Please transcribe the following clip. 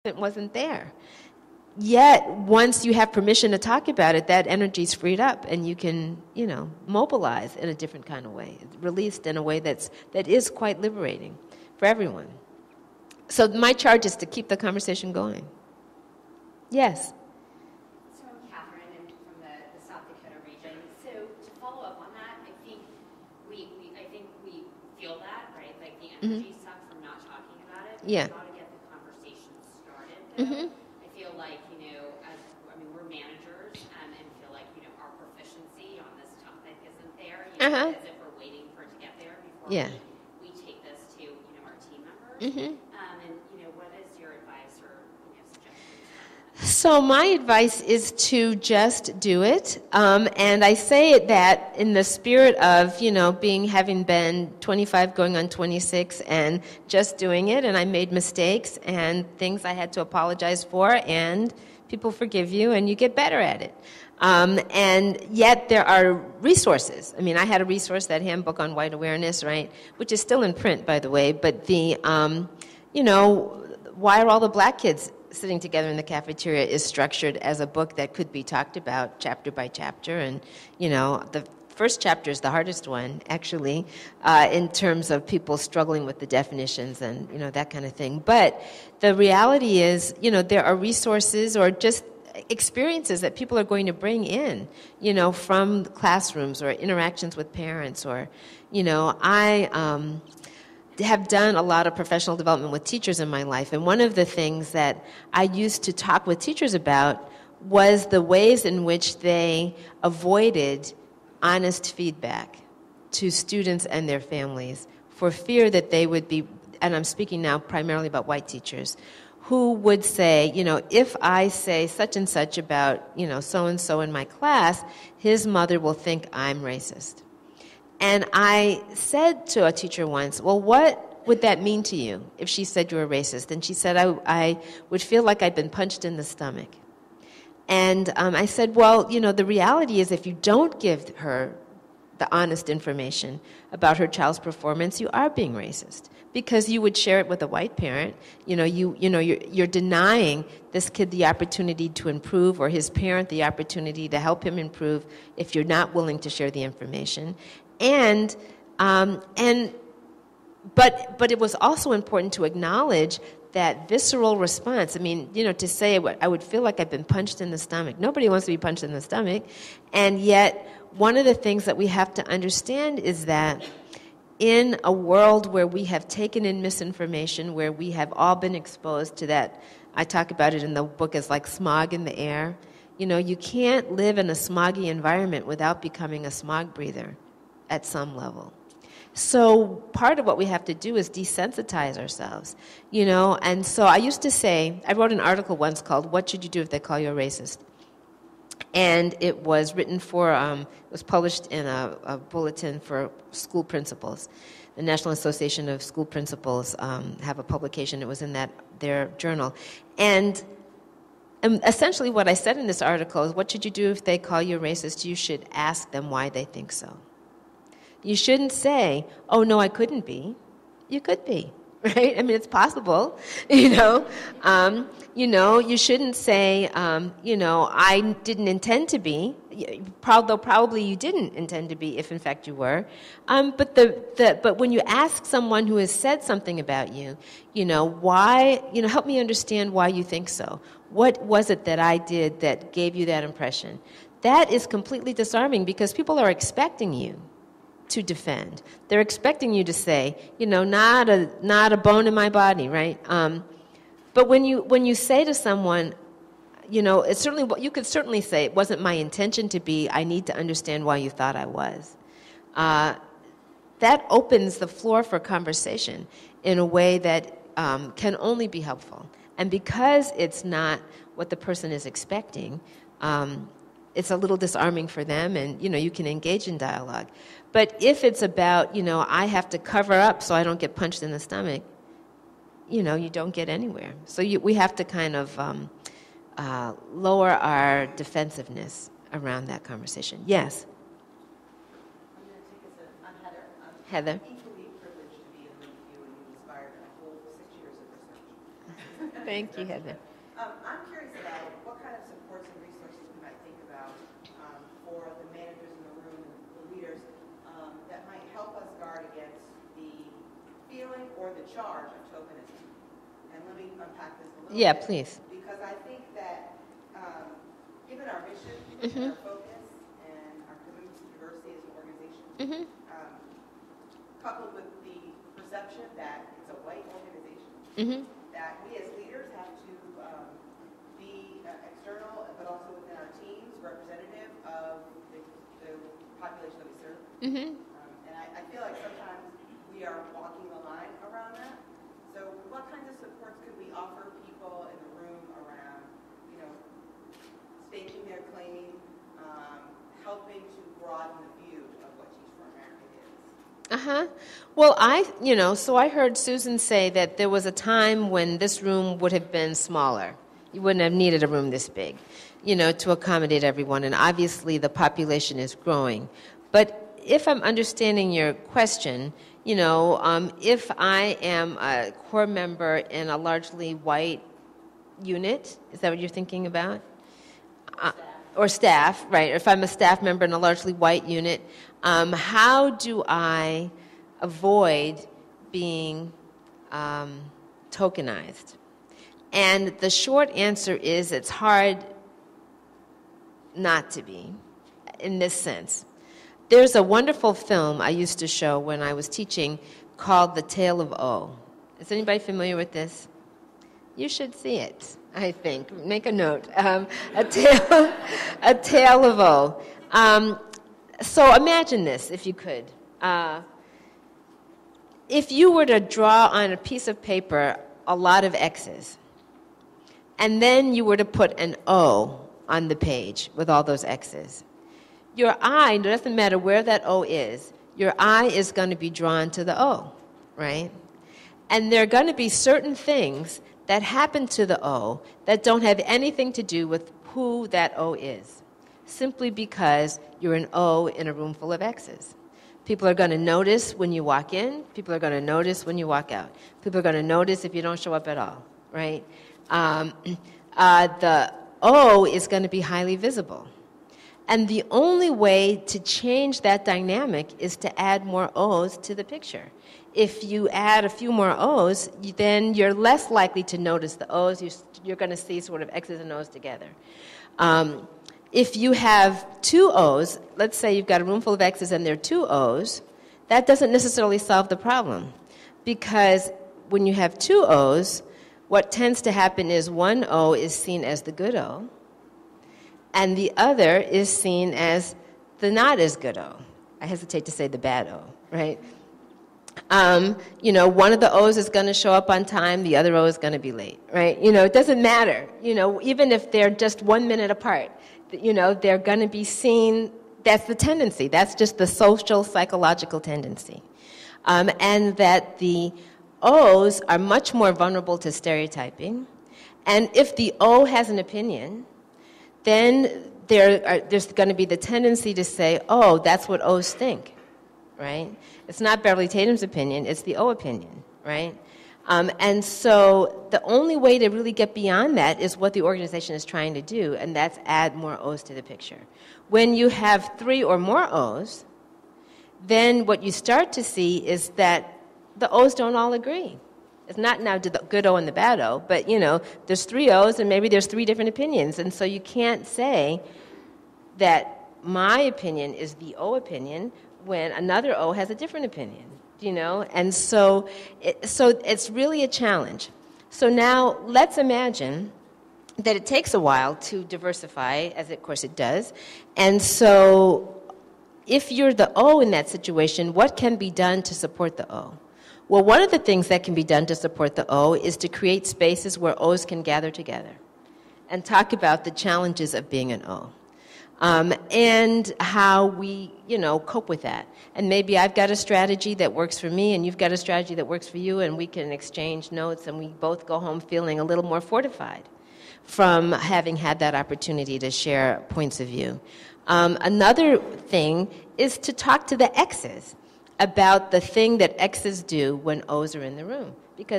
it wasn't there. Yet, once you have permission to talk about it, that energy's freed up, and you can, mobilize in a different kind of way, released in a way that is quite liberating for everyone. So my charge is to keep the conversation going. Yes. So I'm Catherine, and from the South Dakota region. So to follow up on that, I think we feel that, right? Like the energy sucks from not talking about it. Yeah. How to get the conversation started. Mm-hmm. I feel like, we're managers and feel like, our proficiency on this topic isn't there, as if we're waiting for it to get there before we take this to, our team members. Mm-hmm. What is your advice or suggestions? So my advice is to just do it, and I say it that in the spirit of, having been 25 going on 26 and just doing it, and I made mistakes and things I had to apologize for, and people forgive you and you get better at it. And yet there are resources. I mean, I had a resource, that handbook on white awareness, right, which is still in print, by the way, but the, why are all the black kids sitting together in the cafeteria is structured as a book that could be talked about chapter by chapter. And, the first chapter is the hardest one, actually, in terms of people struggling with the definitions and, that kind of thing. But the reality is, there are resources or just experiences that people are going to bring in, from classrooms or interactions with parents or, I have done a lot of professional development with teachers in my life, and one of the things that I used to talk with teachers about was the ways in which they avoided honest feedback to students and their families for fear that they would be, and I'm speaking now primarily about white teachers, who would say, if I say such and such about, so-and-so in my class, his mother will think I'm racist. And I said to a teacher once, well, what would that mean to you if she said you were racist? And she said, I would feel like I'd been punched in the stomach. And I said, well, the reality is if you don't give her the honest information about her child's performance, you are being racist. Because you would share it with a white parent. You're denying this kid the opportunity to improve, or his parent the opportunity to help him improve if you're not willing to share the information. But it was also important to acknowledge that visceral response. I mean, to say I would feel like I've been punched in the stomach. Nobody wants to be punched in the stomach. And yet, one of the things that we have to understand is that in a world where we have taken in misinformation, where we have all been exposed to that, I talk about it in the book as like smog in the air. You can't live in a smoggy environment without becoming a smog breather at some level. So part of what we have to do is desensitize ourselves, And so I used to say, I wrote an article once called "What Should You Do If They Call You a Racist?" And it was written it was published in a bulletin for school principals. The National Association of School Principals have a publication. It was in their journal. And essentially what I said in this article is, what should you do if they call you a racist? You should ask them why they think so. You shouldn't say, oh, no, I couldn't be. You could be, right? I mean, it's possible, You shouldn't say, I didn't intend to be, though probably you didn't intend to be if, in fact, you were. But when you ask someone who has said something about you, why, help me understand why you think so. What was it that I did that gave you that impression? That is completely disarming because people are expecting you to defend. They're expecting you to say, not a bone in my body, right? But when you say to someone, it's certainly, you could certainly say, it wasn't my intention to be, I need to understand why you thought I was. That opens the floor for conversation in a way that can only be helpful. And because it's not what the person is expecting, it's a little disarming for them, and, you can engage in dialogue. But if it's about, I have to cover up so I don't get punched in the stomach, you don't get anywhere. So we have to kind of lower our defensiveness around that conversation. Yes? I'm going to take this on Heather. Heather? I'm equally privileged to be in with you, and you inspired a whole 6 years of research. Thank you, Heather. I'm curious about what kind of supports and resources we might think about for the managers in the room and the leaders that might help us guard against the feeling or the charge of tokenism. And let me unpack this a little bit. Please. Because I think that given our mission and our focus and our commitment to diversity as an organization, coupled with the perception that it's a white organization, that we as leaders have to be external, but also within our teams, representative of the population that we serve. And I feel like sometimes we are walking the line around that. So what kinds of supports could we offer people in the room around, staking their claim, helping to broaden the view of what Teach for America is? Well, so I heard Susan say that there was a time when this room would have been smaller. You wouldn't have needed a room this big, to accommodate everyone. And obviously the population is growing. But if I'm understanding your question, if I am a core member in a largely white unit, is that what you're thinking about? Or staff, right? Or if I'm a staff member in a largely white unit, how do I avoid being tokenized? And the short answer is it's hard not to be, in this sense. There's a wonderful film I used to show when I was teaching called The Tale of O. Is anybody familiar with this? You should see it, I think. Make a note. A Tale of O. So imagine this, if you could. If you were to draw on a piece of paper a lot of X's, and then you were to put an O on the page with all those X's, your eye, it doesn't matter where that O is, your eye is going to be drawn to the O, right? And there are going to be certain things that happen to the O that don't have anything to do with who that O is, simply because you're an O in a room full of X's. People are going to notice when you walk in. People are going to notice when you walk out. People are going to notice if you don't show up at all, right? The O is going to be highly visible. And the only way to change that dynamic is to add more O's to the picture. If you add a few more O's, then you're less likely to notice the O's. You're going to see sort of X's and O's together. If you have two O's, let's say you've got a room full of X's and there are two O's, that doesn't necessarily solve the problem. Because when you have two O's, what tends to happen is one O is seen as the good O, and the other is seen as the not as good O. I hesitate to say the bad O, right? One of the O's is going to show up on time, the other O is going to be late, right? It doesn't matter. Even if they're just 1 minute apart, they're going to be seen. That's the tendency. That's just the social, psychological tendency. And that the O's are much more vulnerable to stereotyping. And if the O has an opinion, then there's going to be the tendency to say, oh, that's what O's think, right? It's not Beverly Tatum's opinion, it's the O opinion, right? And so the only way to really get beyond that is what the organization is trying to do, and that's add more O's to the picture. When you have 3 or more O's, then what you start to see is that the O's don't all agree. It's not now the good O and the bad O, but, there's 3 O's and maybe there's 3 different opinions. And so you can't say that my opinion is the O opinion when another O has a different opinion, And so it's really a challenge. So now let's imagine that it takes a while to diversify, as of course it does. And so if you're the O in that situation, what can be done to support the O? Well, one of the things that can be done to support the O is to create spaces where O's can gather together and talk about the challenges of being an O. And how we, cope with that. And maybe I've got a strategy that works for me, and you've got a strategy that works for you, and we can exchange notes, and we both go home feeling a little more fortified from having had that opportunity to share points of view. Another thing is to talk to the X's about the thing that X's do when O's are in the room. Because